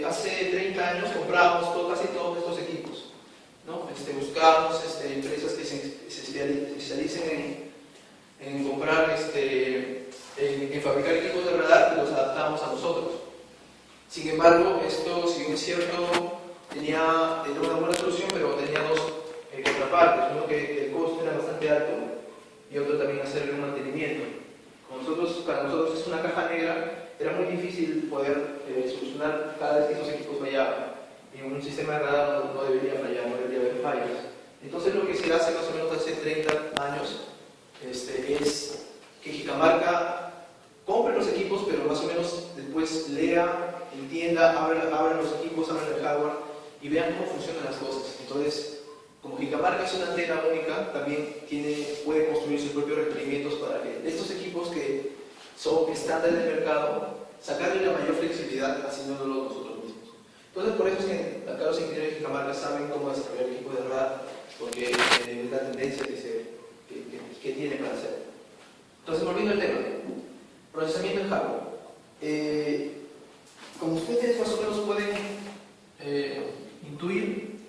hace 30 años comprábamos casi todos estos equipos, ¿no? Buscábamos empresas que se especialicen en comprar, en fabricar equipos de radar y los adaptábamos a nosotros. Sin embargo, esto, si bien es cierto, tenía una buena solución, pero tenía dos contrapartes. Uno, que el costo era bastante alto, y otro también hacerle un mantenimiento. Para nosotros es una caja negra, era muy difícil poder solucionar cada vez que esos equipos fallaban. En un sistema de radar no debería fallar, no debería haber fallos. Entonces lo que se hace más o menos hace 30 años es que Jicamarca compre los equipos, pero más o menos después lea, entienda, abra los equipos, abra el hardware y vean cómo funcionan las cosas. Entonces, como Jicamarca es una antena única, también puede construir sus propios requerimientos para que estos equipos que son estándares del mercado, sacarle la mayor flexibilidad haciéndolo nosotros mismos. Entonces, por eso es que acá los ingenieros de Jicamarca saben cómo desarrollar equipos de radar, porque es la tendencia que tiene para hacer. Entonces, volviendo al tema, procesamiento en hardware. Como ustedes más o menos pueden intuir,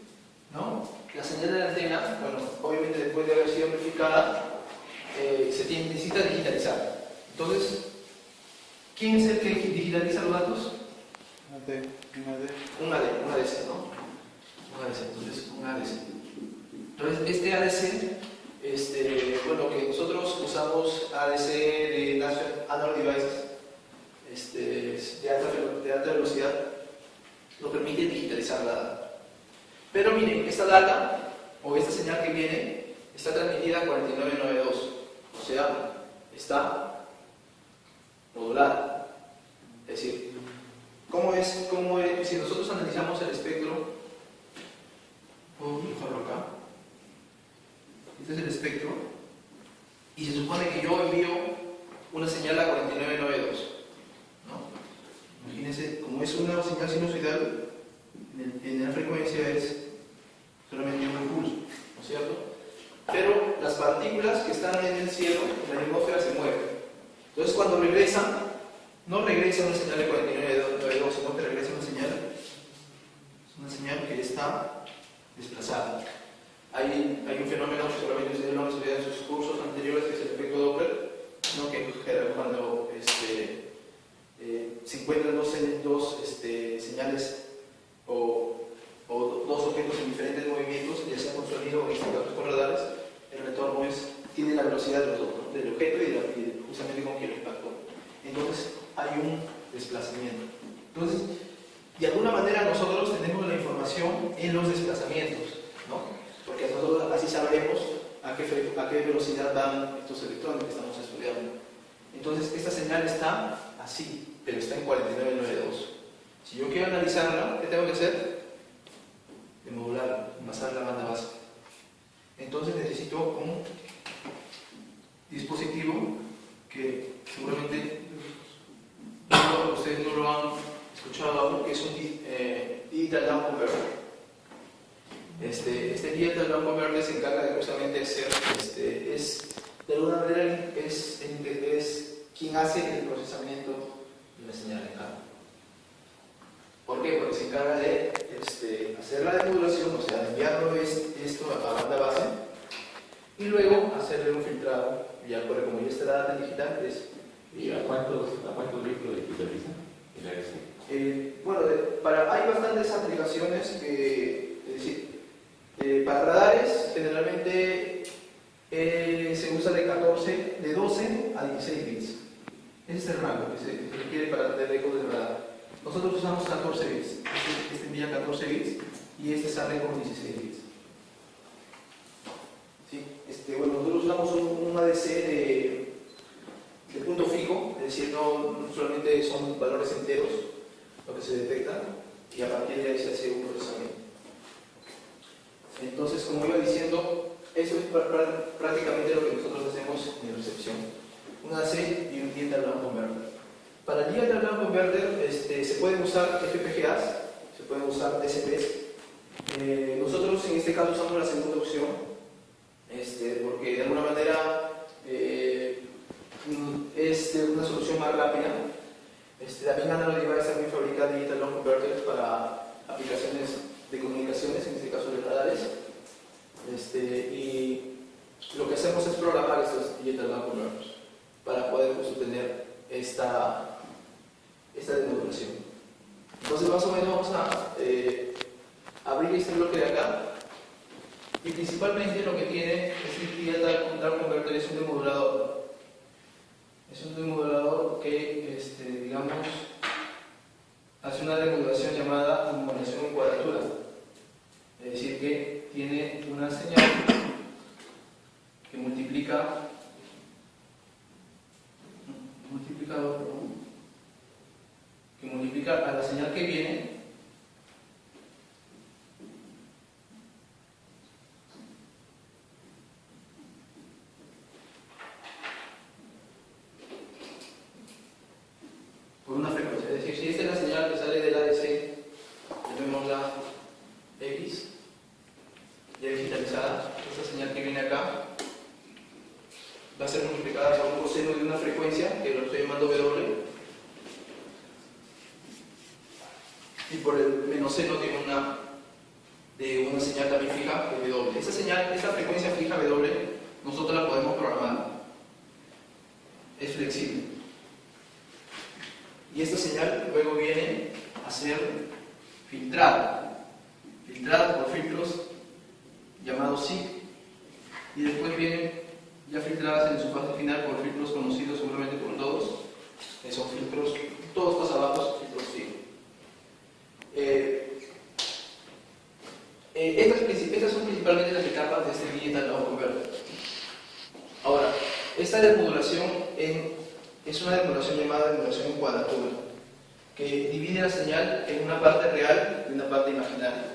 ¿no? La señal de la antena, bueno, obviamente después de haber sido amplificada, necesita digitalizar. Entonces, ¿quién es el que digitaliza los datos? Un ADC, ¿no? Un ADC, entonces un ADC. Entonces, este ADC, bueno, que nosotros usamos ADC de National Analog Devices, de alta velocidad, nos permite digitalizar la data. Pero miren, esta data, o esta señal que viene, está transmitida a 4992, o sea, está modulada. Es decir, si nosotros analizamos el espectro, puedo dibujarlo acá, este es el espectro, y se supone que yo envío una señal a 4992, ¿no? Imagínense, como es una señal sinusoidal, en la frecuencia es solamente un impulso, ¿no es cierto? Pero las partículas que están en el cielo, en la atmósfera, se mueven. Entonces, cuando regresan, no regresa una señal de 4992, sino que regresa una señal que está desplazada. Hay un fenómeno que solamente ustedes lo han estudiado en sus cursos anteriores, que es el efecto Doppler, ¿no? Que cuando se encuentran dos señales o dos objetos en diferentes movimientos, ya sea con sonido o en este caso con radares, el retorno tiene la velocidad de los dos, ¿no? Del objeto y justamente con quien lo impactó. Entonces hay un desplazamiento. Entonces, de alguna manera nosotros tenemos la información en los desplazamientos, ¿no? Porque nosotros así sabremos a qué velocidad van estos electrones que estamos estudiando. Entonces, esta señal está así, pero está en 4992. Si yo quiero analizarla, ¿qué tengo que hacer? Demodularla, pasar la banda base. Entonces necesito un dispositivo que seguramente ustedes no lo han escuchado aún, que es un Digital Down Converter. Este Digital Down Converter se encarga de justamente hacer, de alguna manera es quien hace el procesamiento de la señal de carga. ¿Por qué? Porque se encarga de hacer la demodulación, o sea, enviarlo esto a banda base y luego hacerle un filtrado, ya como ya está la data digital, ¿Y a cuántos bits lo digitaliza el ADC? Bueno, hay bastantes aplicaciones que, es decir, para radares generalmente se usa de 12 a 16 bits. Ese es el rango que se requiere para tener ecos de radar. Nosotros usamos 14 bits. Este envía 14 bits y este sale con 16 bits. ¿Sí? Bueno, nosotros usamos un ADC de punto fijo, es decir, no solamente son valores enteros lo que se detectan y a partir de ahí se hace un procesamiento. Entonces, como iba diciendo, eso es prácticamente lo que nosotros hacemos en recepción. Un ADC y un Digital Down Converter. Para el Digital Down Converter se pueden usar FPGAs, se pueden usar DSPs. Nosotros en este caso usamos la segunda opción, porque de alguna manera es una solución más rápida. También Analog Devices también fabrica Digital Down Converter Entonces más o menos vamos a abrir este bloque de acá. Y principalmente lo que tiene este Dal Converter es un demodulador. Es un demodulador que, digamos, hace una demodulación llamada modulación en cuadratura. Es decir, que tiene una señal que multiplica a la señal que viene por una frecuencia. Es decir, si esta es la señal que sale del ADC, llamémosla X, ya digitalizada, esta señal que viene acá va a ser multiplicada por un coseno de una frecuencia, que lo estoy llamando W, y por el menos seno de una señal también fija, W. Esa frecuencia fija W, nosotros la podemos programar. Es flexible. Y esta señal luego viene a ser filtrada por filtros llamados SIG, y después vienen ya filtradas en su fase final por filtros conocidos seguramente por todos, que son filtros, todos más abajo, filtros SIG. Estas son principalmente las etapas de este Digital Audio Converter. Ahora, esta demodulación es una demodulación llamada demodulación en cuadratura, que divide la señal en una parte real y una parte imaginaria.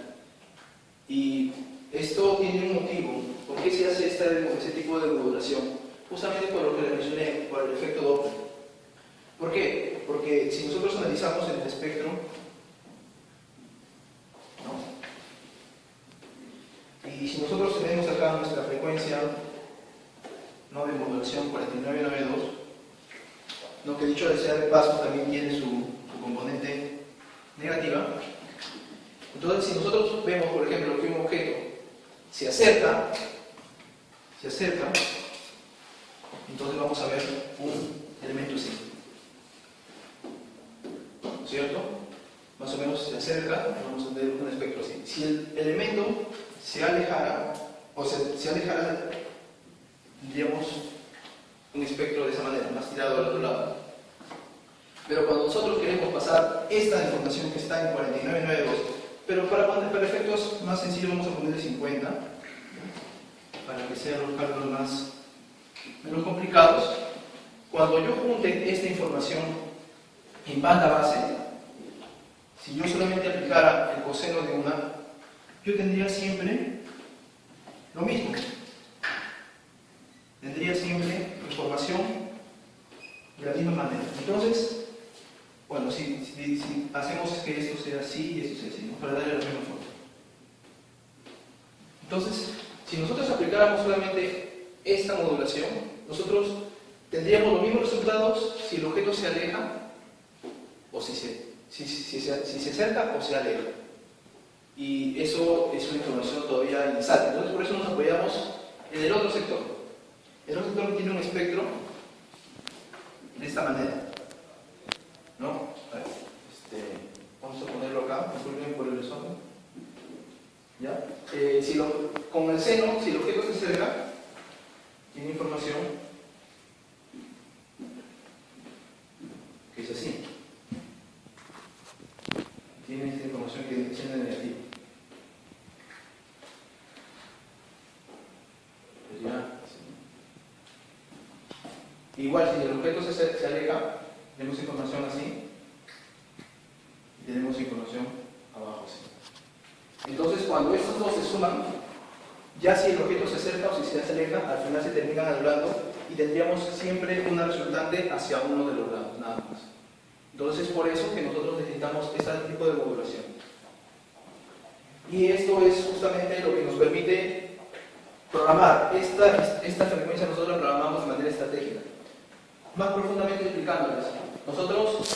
Y esto tiene un motivo. ¿Por qué se hace ese tipo de demodulación? Justamente por lo que le mencioné, por el efecto Doppler. ¿Por qué? Porque si nosotros analizamos el espectro, y si nosotros tenemos acá nuestra frecuencia de modulación 4992, que dicho sea de paso también tiene su componente negativa. Entonces, si nosotros vemos, por ejemplo, que un objeto se acerca, entonces vamos a ver un elemento así, ¿cierto? Más o menos se acerca, vamos a ver un espectro así. Si el elemento se alejara, tendríamos un espectro de esa manera, más tirado al otro lado. Pero cuando nosotros queremos pasar esta información que está en 4992, pero para efectos más sencillos vamos a ponerle 50, para que sean los cálculos menos complicados. Cuando yo junte esta información en banda base, si yo solamente aplicara el coseno de una, yo tendría siempre lo mismo. Tendría siempre información de la misma manera. Entonces, bueno, si hacemos que esto sea así y esto sea así, ¿no? Para darle la misma forma. Entonces, si nosotros aplicáramos solamente esta modulación, nosotros tendríamos los mismos resultados si el objeto se aleja o si se acerca o se aleja. Y eso es una información todavía inexacta. Entonces, por eso nos apoyamos en el otro sector. El otro sector tiene un espectro de esta manera, ¿no? A ver, vamos a ponerlo acá, disculpen por el desorden. ¿Ya? Con el seno, si el objeto se acerca, tiene información que es así. Tiene esta información que es negativa. Pues ya. Igual, si el objeto se aleja, tenemos información así y tenemos información abajo así. Entonces, cuando estos dos se suman, ya si el objeto se acerca o si se aleja, al final se terminan anulando y tendríamos siempre una resultante hacia uno de los lados, nada más. Entonces, es por eso que nosotros necesitamos este tipo de modulación. Y esto es justamente lo que nos permite programar. Esta frecuencia nosotros la programamos de manera estratégica. Más profundamente explicándoles, nosotros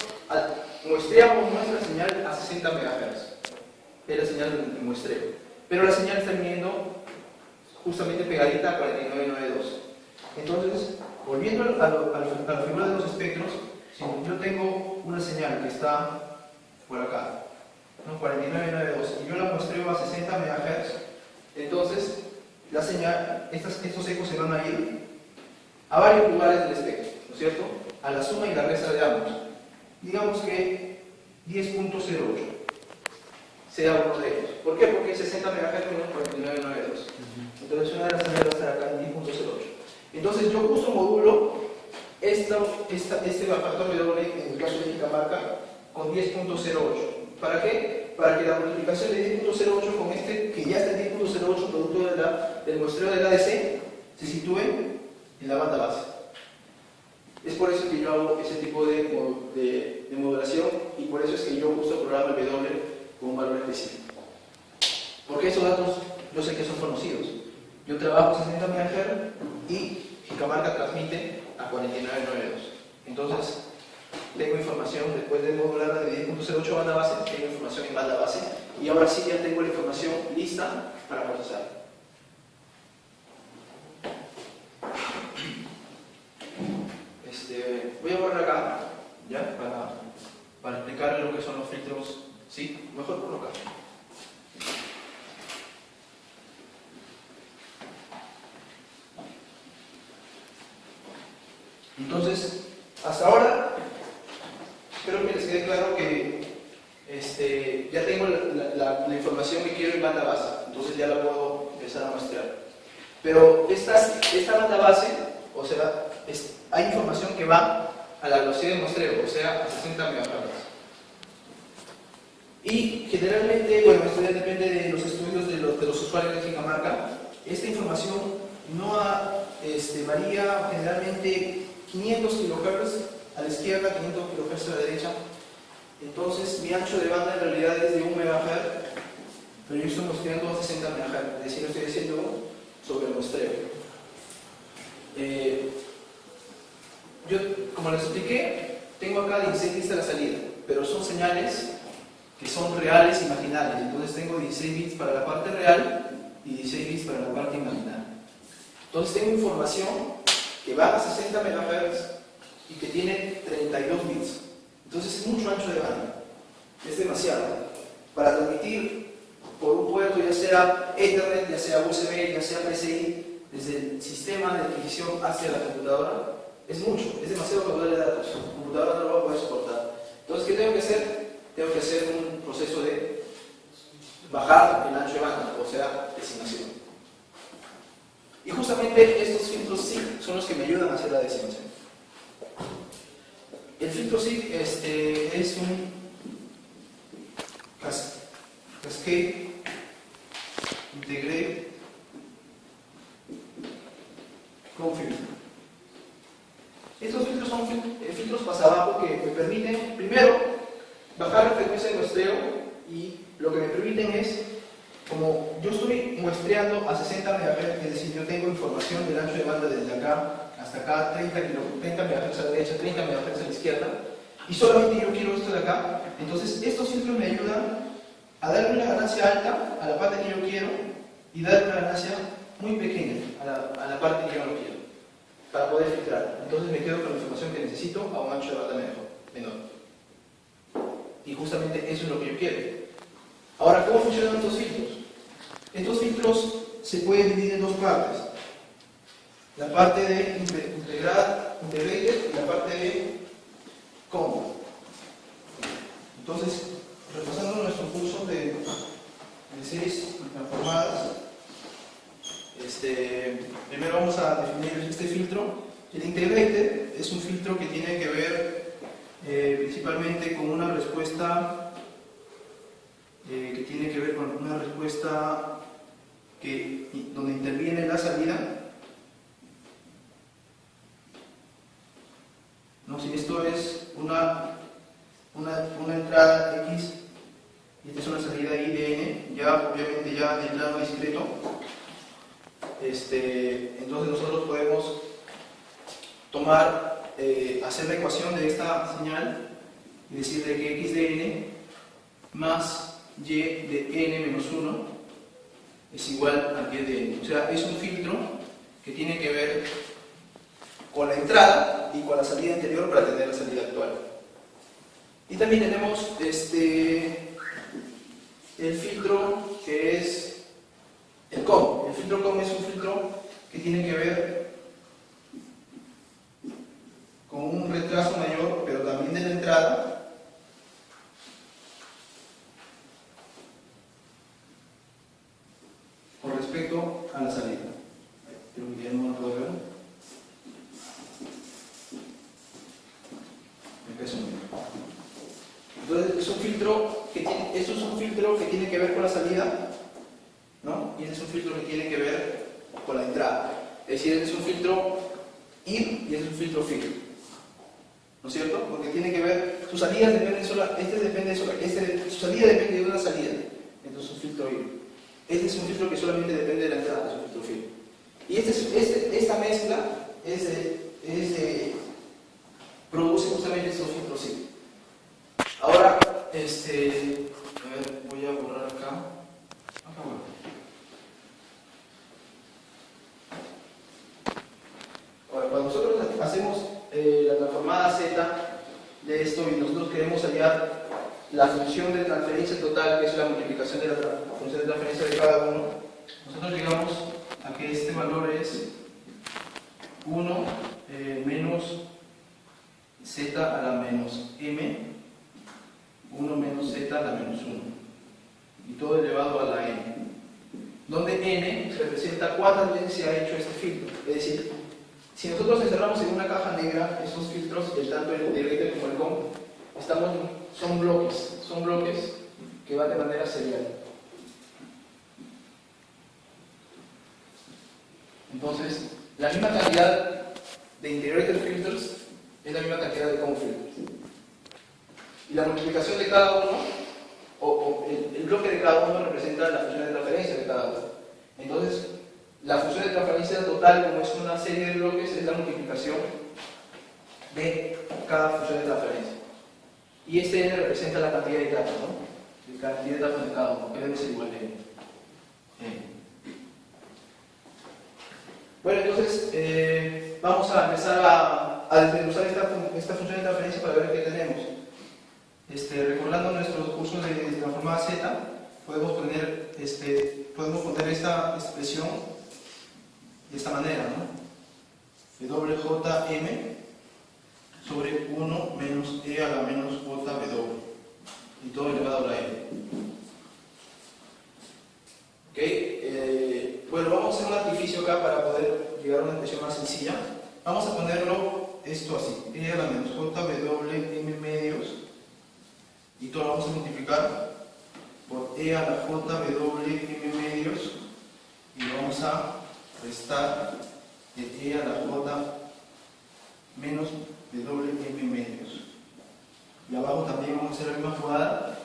muestreamos nuestra señal a 60 MHz. Es la señal de muestreo. Pero la señal está viniendo justamente pegadita a 4992. Entonces, volviendo a la figura de los espectros, si yo tengo una señal que está por acá ¿no? 4992, y yo la muestreo a 60 MHz, entonces la señal, estos ecos se van a ir a varios lugares del espectro, ¿no es cierto? A la suma y la resta de ambos. Digamos que 10.08 sea uno de ellos. ¿Por qué? Porque 60 MHz menos 4992. Entonces una de las señales va a estar acá en 10.08. Entonces yo justo modulo este factor de doble en el caso de Cajamarca con 10.08. ¿Para qué? Para que la multiplicación de 10.08 con este, que ya está en 10.08 producto del muestreo del ADC, se sitúe en la banda base. Es por eso que yo hago ese tipo de modulación, y por eso es que yo uso el programa W con un valor específico. Porque esos datos yo sé que son conocidos. Yo trabajo 60 MHz y Cajamarca transmite a 4992. Entonces, tengo información, después de modularla de 10.08 banda base, tengo información en banda base, y ahora sí ya tengo la información lista para procesar. Voy a borrar acá, ¿ya? Para explicar lo que son los filtros. Sí, mejor por acá. Entonces, hasta ahora, espero que les quede claro que ya tengo la información que quiero en banda base, entonces ya la puedo empezar a muestrear. Pero esta banda base, o sea, hay información que va a la velocidad de muestreo, o sea, a 60 MHz. Y generalmente, bueno, esto ya depende de los estudios de los usuarios de Cajamarca. Esta información no varía generalmente 500 kHz a la izquierda, 500 kHz a la derecha. Entonces, mi ancho de banda en realidad es de 1 MHz, pero yo estoy muestreando a 60 MHz, es decir, estoy haciendo sobre el muestreo. Yo, como les expliqué, tengo acá 16 bits a la salida, pero son señales que son reales e imaginarias. Entonces tengo 16 bits para la parte real y 16 bits para la parte imaginaria. Entonces tengo información que va a 60 MHz y que tiene 32 bits. Entonces es mucho ancho de banda. Es demasiado. Para transmitir por un puerto, ya sea Ethernet, ya sea USB, ya sea PCI, desde el sistema de adquisición hacia la computadora, es mucho, es demasiado caudal de datos. La computadora no lo va a poder soportar. Entonces, ¿qué tengo que hacer? Tengo que hacer un proceso de bajar el ancho de banda, o sea, decimación. Y justamente estos filtros SIG son los que me ayudan a hacer la decimación. El filtro SIG es un Cascade Integrated Config. Estos filtros son filtros pasabajo que me permiten, primero, bajar la frecuencia de muestreo, y lo que me permiten es, como yo estoy muestreando a 60 MHz, es decir, yo tengo información del ancho de banda desde acá hasta acá, 30 MHz a la derecha, 30 MHz a la izquierda, y solamente yo quiero esto de acá. Entonces, estos filtros me ayudan a darle una ganancia alta a la parte que yo quiero y darle una ganancia muy pequeña a la parte que yo no quiero, para poder filtrar. Entonces me quedo con la información que necesito a un ancho de banda menor. Y justamente eso es lo que yo quiero. Ahora, ¿cómo funcionan estos filtros? Estos filtros se pueden dividir en dos partes. La parte de integrated y la parte de combo. Entonces, repasando nuestro curso de series transformadas, primero vamos a definir este filtro. El integrated es un filtro que tiene que ver principalmente con una respuesta donde interviene la salida. ¿No? Si esto es una entrada X y esta es una salida Y de N, ya obviamente ya de plano discreto, entonces nosotros podemos hacer la ecuación de esta señal y decirle que X de N más Y de N menos 1 es igual a Y de N. O sea, es un filtro que tiene que ver con la entrada y con la salida anterior para tener la salida actual. Y también tenemos respecto a la salida. Creo que ya no lo puedo ver. Acá es un filtro. Entonces es un filtro que tiene, esto es un filtro que tiene que ver con la salida, ¿no? Y este es un filtro que tiene que ver con la entrada. Es decir, este es un filtro IR y este es un filtro FIR. ¿No es cierto? Porque tiene que ver, sus salidas dependen su salida depende de una salida. Entonces es un filtro IR. Este es un filtro que solamente depende de la entrada, es un filtro FIR. Y esta mezcla produce justamente estos filtros IR. Ahora, a ver, voy a borrar acá. Bueno. Ahora, cuando nosotros hacemos la transformada Z de esto y nosotros queremos hallar la función de transferencia total, que es la multiplicación de la función de transferencia de cada uno, nosotros llegamos a que este valor es 1 menos Z a la menos M, 1 menos Z a la menos 1, y todo elevado a la N, donde N representa cuántas veces se ha hecho este filtro. Es decir, si nosotros encerramos en una caja negra esos filtros, tanto el integrator como el comp, son bloques que van de manera serial. Entonces, la misma cantidad de integrator filters es la misma cantidad de comp filters. Y la multiplicación de cada uno, o el bloque de cada uno, representa la función de transferencia de cada uno. Entonces, la función de transferencia total, como es una serie de bloques, es la multiplicación de cada función de transferencia. Y este n representa la cantidad de datos, ¿no? La cantidad de datos de cada uno, que debe ser igual a n. Bueno, entonces vamos a empezar a desmenuzar esta función de transferencia para ver qué tenemos. Recordando nuestros cursos de transformada Z, podemos poner esta expresión de esta manera, ¿no? WJM sobre 1 menos E a la menos JW, y todo elevado a la N. ¿Ok? Bueno, vamos a hacer un artificio acá para poder llegar a una expresión más sencilla. Vamos a ponerlo esto así, E a la menos JWM medios, y todo lo vamos a multiplicar por E a la JWM medios, y lo vamos a restar de E a la J menos WM medios. Y abajo también vamos a hacer la misma jugada,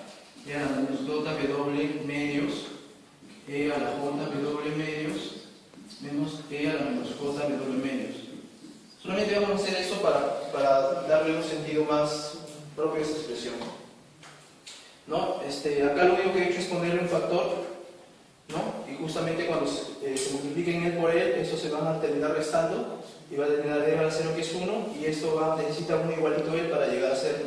E a la menos JW medios, E a la JW medios, menos E a la menos JW medios. Solamente vamos a hacer eso para darle un sentido más propio a esta expresión, ¿no? Acá lo único que he hecho es ponerle un factor, ¿no? Y justamente cuando se multipliquen él por él, estos se van a terminar restando y va a terminar de a 0, que es 1, y esto necesita un igualito a él para llegar a ser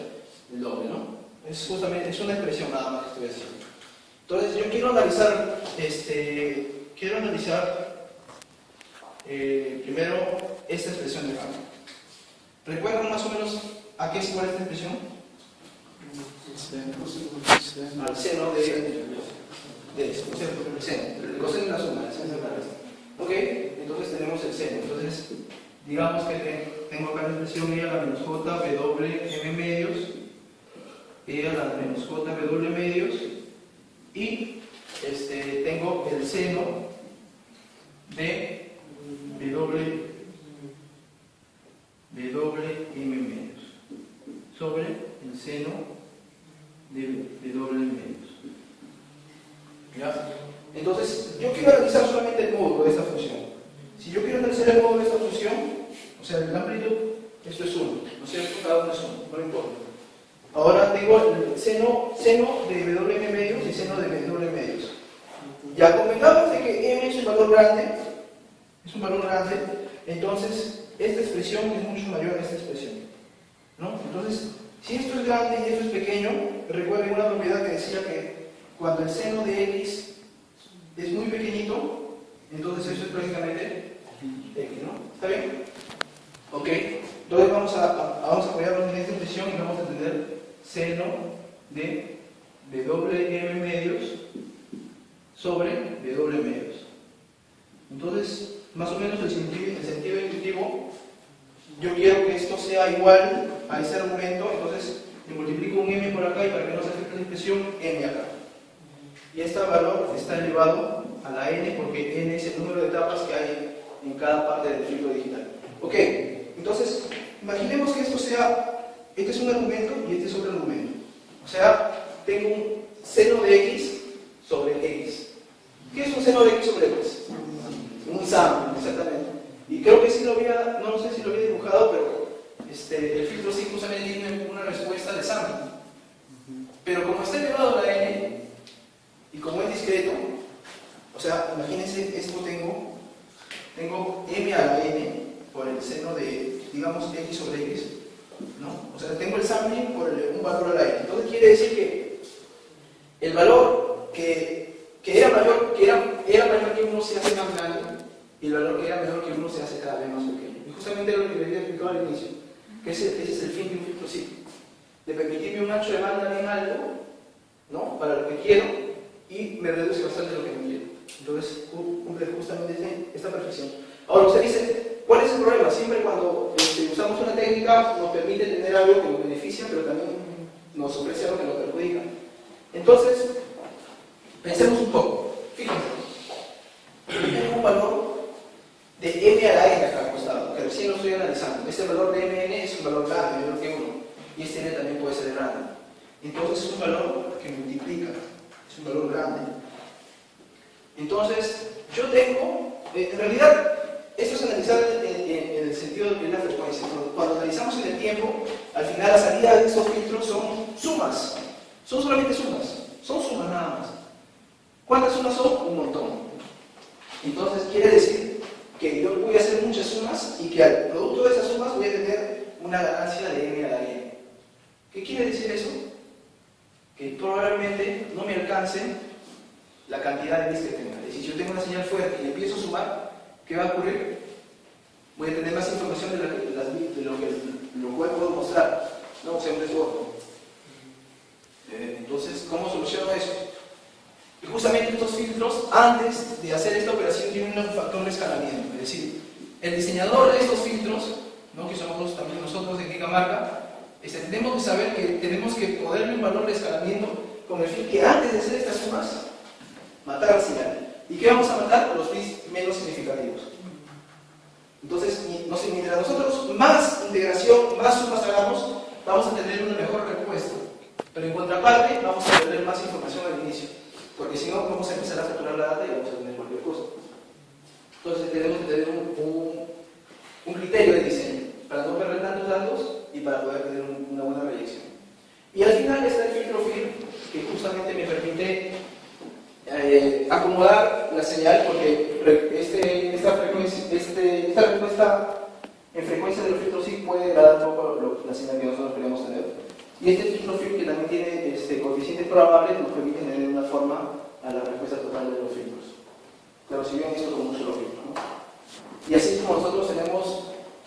el doble, ¿no? Es una expresión nada más que estoy haciendo. Entonces yo quiero analizar primero esta expresión de acá. ¿Recuerdan más o menos a qué es igual esta expresión? Al seno de esto, ¿cierto? El seno. El coseno es la suma, el seno es la resta. Ok, entonces tenemos el seno. Entonces, digamos que tengo acá la expresión E a la menos JW medios, E a la menos JW medios, y tengo el seno de WM medios sobre el seno de W medios. ¿Ya? Entonces, yo quiero analizar solamente el módulo de esta función. Si yo quiero analizar el módulo de esta función, o sea, el amplitud, esto es 1, ¿no es cierto? Cada uno es 1, no importa. Ahora tengo el seno de WM medios y seno de W medios. Ya convengamos de que M es un valor grande, entonces esta expresión es mucho mayor a esta expresión, ¿no? Entonces, si esto es grande y esto es pequeño, recuerden una propiedad que decía que cuando el seno de X es muy pequeñito, entonces eso es prácticamente X, ¿no? ¿Está bien? Ok, entonces vamos a apoyarnos en esta expresión y vamos a tener seno de WM medios sobre W medios. Entonces, más o menos el sentido intuitivo, yo quiero que esto sea igual a ese argumento, entonces le multiplico un m por acá y para que no se afecte la expresión, m acá. Y este valor está elevado a la n porque n es el número de etapas que hay en cada parte del filtro digital. Ok, entonces imaginemos que esto sea, este es un argumento y este es otro argumento. O sea, tengo un seno de x sobre x. ¿Qué es un seno de x sobre x? Un sample, exactamente. Y creo que sí lo había, no sé si lo había dibujado, pero el filtro sí justamente tiene una respuesta de sample. Pero como está elevado a la n, y como es discreto, o sea, imagínense, esto tengo m a la n por el seno de, digamos, x sobre x, ¿no? O sea, tengo el sampling por un valor a la n. Entonces quiere decir que el valor que era mayor que 1 se hace más grande y el valor que era menor que 1 se hace cada vez más pequeño. Y justamente lo que les había explicado al inicio, que ese es el fin de un filtro cíclico, de permitirme un ancho de banda bien alto, ¿no? Para lo que quiero, y me reduce bastante lo que no quiero. Entonces cumple justamente esta perfección. Ahora usted dice, ¿cuál es el problema? Siempre cuando usamos una técnica nos permite tener algo que nos beneficia, pero también nos ofrece algo que nos perjudica. Entonces, pensemos un poco. Fíjense, yo tengo un valor de m a la n acá al costado, que recién lo estoy analizando. Este valor de mn es un valor grande, menor que 1, y este n también puede ser grande. Entonces es un valor que multiplica, es un valor grande. Entonces, yo tengo, en realidad, esto es analizar en el sentido de la frecuencia. Cuando analizamos en el tiempo, al final la salida de estos filtros son sumas, son solamente sumas, son sumas nada más. ¿Cuántas sumas son? Un montón. Entonces quiere decir que yo voy a hacer muchas sumas y que al producto de esas sumas voy a tener una ganancia de m a la n. ¿Qué quiere decir eso? Que probablemente no me alcance la cantidad de bits que tenga. Es decir, si yo tengo una señal fuerte y empiezo a sumar, ¿qué va a ocurrir? Voy a tener más información de lo cual puedo mostrar, no o sea un desborde. Entonces, ¿cómo soluciono eso? Y justamente estos filtros, antes de hacer esta operación, tienen un factor de escalamiento. Es decir, el diseñador de estos filtros, ¿no? Que somos también nosotros de Gigamarca, tenemos que saber que tenemos que ponerle un valor de escalamiento con el fin que antes de hacer estas sumas, matar al señal. ¿Y qué vamos a matar? Los bits menos significativos. Entonces, mientras nosotros más integración, más sumas hagamos, vamos a tener una mejor respuesta. Pero en contraparte, vamos a tener más información al inicio. Porque si no, vamos a empezar a saturar la data y vamos a tener cualquier cosa. Entonces, tenemos que tener un criterio de diseño para no perder tantos datos y para poder tener una buena proyección. Y al final está el filtro FIR, que justamente me permite acomodar la señal, porque esta respuesta en frecuencia de los filtros sí puede dar un poco la señal que nosotros queremos tener. Y este filtro FIR, que también tiene coeficientes programables, nos permite tener una forma a la respuesta total de los filtros. Pero si bien esto como un solo filtro, ¿no? Y así es como nosotros tenemos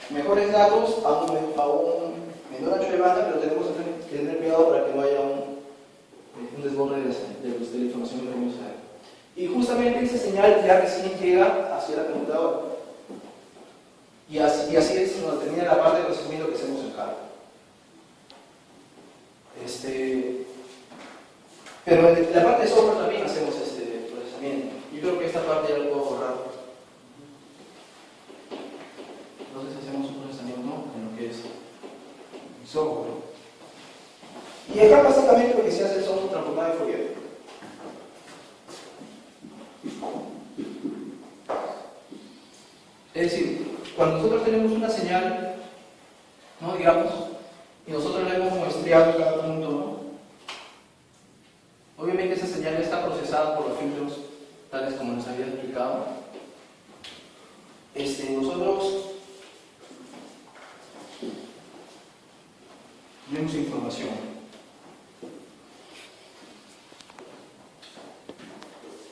mejores datos a un menor ancho de banda, pero tenemos que tener cuidado para que no haya un desborde de la información que queremos saber. Y justamente esa señal ya recién llega hacia la computadora. Y así es cuando termina la parte de procesamiento que hacemos en hardware. Pero en la parte de software también hacemos procesamiento. Yo creo que esta parte ya lo puedo borrar. No sé si hacemos un procesamiento, ¿no? En lo que es software. Y acá básicamente lo que se hace son transformadas de Fourier. Es decir, cuando nosotros tenemos una señal, ¿no? Digamos, y nosotros la hemos muestreado cada punto, ¿no? Obviamente esa señal está procesada por los filtros tales como nos había explicado. Nosotros vemos información.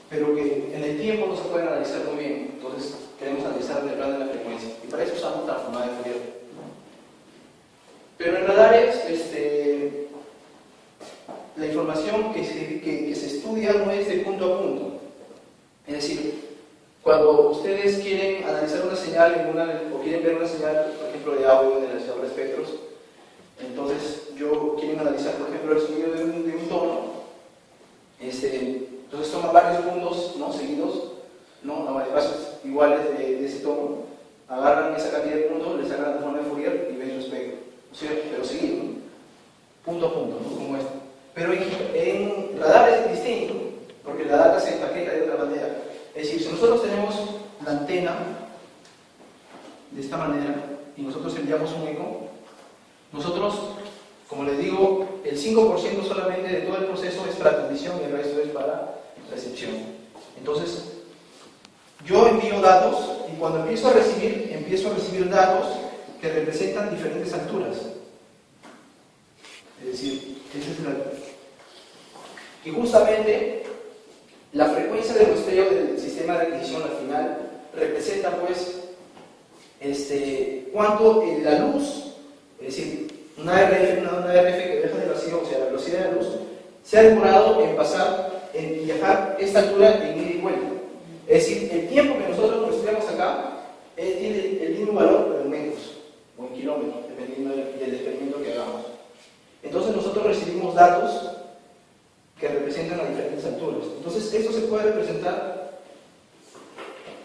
Pero que en el tiempo no se puede analizar muy bien. Entonces queremos analizar en el plano de la frecuencia. Y para eso usamos transformada de Fourier. Pero en radares, la información que se estudia no es de punto a punto. Es decir, cuando ustedes quieren analizar una señal o quieren ver una señal, por ejemplo, de audio en el analizador de espectros, entonces quieren analizar, por ejemplo, el sonido de un tono, entonces toman varios puntos, ¿no?, seguidos, ¿no?, a espacios iguales de ese tono, agarran esa cantidad de puntos, le sacan la transforma de Fourier y ven su espectro, ¿no es cierto? Pero seguido, ¿no?, punto a punto, ¿no?, como esto. Pero en radar es distinto, porque la data se empaqueta de otra manera. Es decir, si nosotros tenemos la antena de esta manera y nosotros enviamos un eco, nosotros, como les digo, el 5% solamente de todo el proceso es para transmisión y el resto es para recepción. Entonces, yo envío datos y cuando empiezo a recibir datos que representan diferentes alturas. Es decir, esa es la altura. Y justamente la frecuencia de muestreo del sistema de adquisición al final representa pues cuánto la luz, es decir, una RF que viaja de vacío, o sea, la velocidad de la luz, se ha demorado en viajar esta altura en ida y vuelta. Es decir, el tiempo que nosotros muestreamos acá tiene el mismo valor pero en metros o en kilómetros, dependiendo del experimento que hagamos. Entonces nosotros recibimos datos que representan a diferentes alturas. Entonces esto se puede representar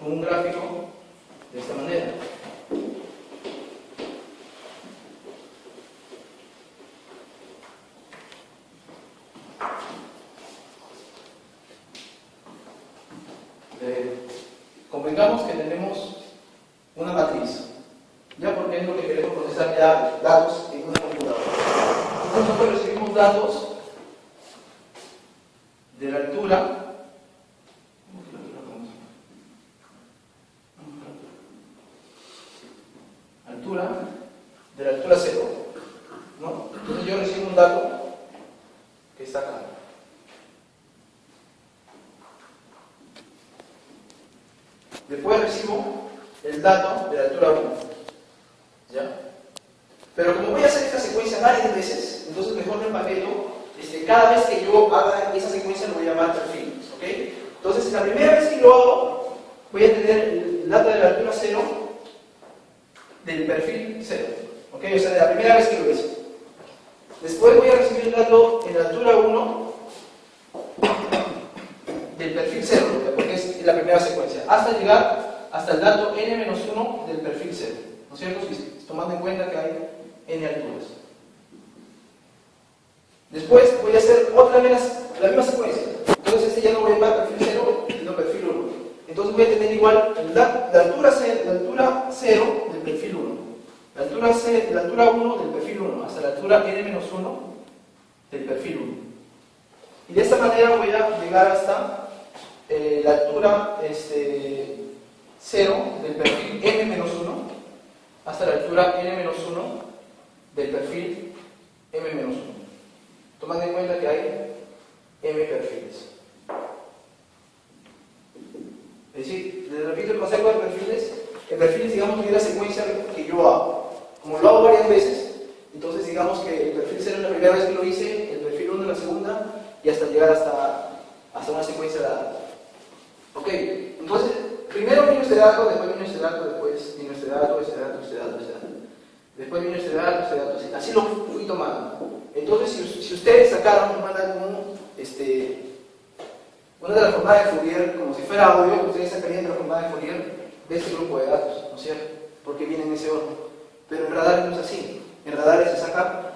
con un gráfico de esta manera. Convengamos que tenemos una matriz, ya porque es lo que queremos procesar ya datos en una computadora. Entonces nosotros recibimos datos de la altura de la altura 0, ¿no? Entonces yo recibo un dato que está acá. Después recibo el dato de la altura 1, ¿ya? Pero como voy a hacer esta secuencia varias veces, entonces mejor me empaqueto. Cada vez que yo haga esa secuencia lo voy a llamar perfil, ¿ok? Entonces la primera vez que lo hago voy a tener el dato de la altura 0 del perfil 0, ¿ok? O sea, de la primera vez que lo hice. Después voy a recibir el dato en la altura 1 del perfil 0, porque es la primera secuencia, hasta llegar hasta el dato n-1 del perfil 0, ¿no es cierto? Tomando en cuenta que hay n alturas. Después voy a hacer la misma secuencia. Entonces ya no voy a llamar perfil 0, sino perfil 1. Entonces voy a tener igual la altura 0 del perfil 1, la altura 1 del perfil 1, hasta la altura n-1 del perfil 1. Y de esta manera voy a llegar hasta la altura 0 del perfil n-1, hasta la altura n-1 del perfil m-1. Tomando en cuenta que hay m perfiles. Es decir, les repito el concepto de perfiles. El perfil, digamos, es la secuencia que yo hago. Como lo hago varias veces, entonces digamos que el perfil 0 es la primera vez que lo hice, el perfil 1 es la segunda, y hasta llegar hasta una secuencia de datos. Ok, entonces, primero vino este dato, después vino este dato, después vino este dato, este dato, este dato, este dato. Después vino este dato, así lo fui tomando. Entonces, si ustedes sacaron una de las formadas de Fourier, como si fuera audio, ustedes sacarían de la formada de Fourier de este grupo de datos, ¿no es cierto? Porque viene en ese orden. Pero en radar no es así. En radar se saca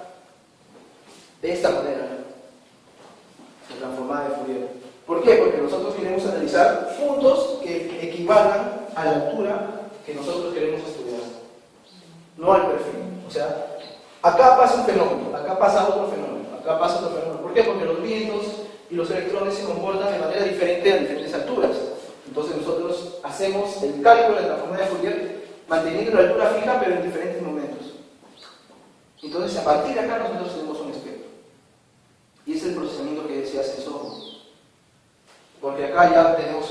de esta manera, la transformada de Fourier. ¿Por qué? Porque nosotros queremos analizar puntos que equivalgan a la altura que nosotros queremos estudiar, no al perfil. O sea, acá pasa un fenómeno, acá pasa otro fenómeno, acá pasa otro fenómeno. ¿Por qué? Porque los vientos y los electrones se comportan de manera diferente a diferentes alturas. Entonces nosotros hacemos el cálculo de la transformada de Fourier manteniendo la altura fija pero en diferentes momentos. Entonces a partir de acá nosotros tenemos un espectro. Y ese es el procesamiento que se hace en software. Porque acá ya tenemos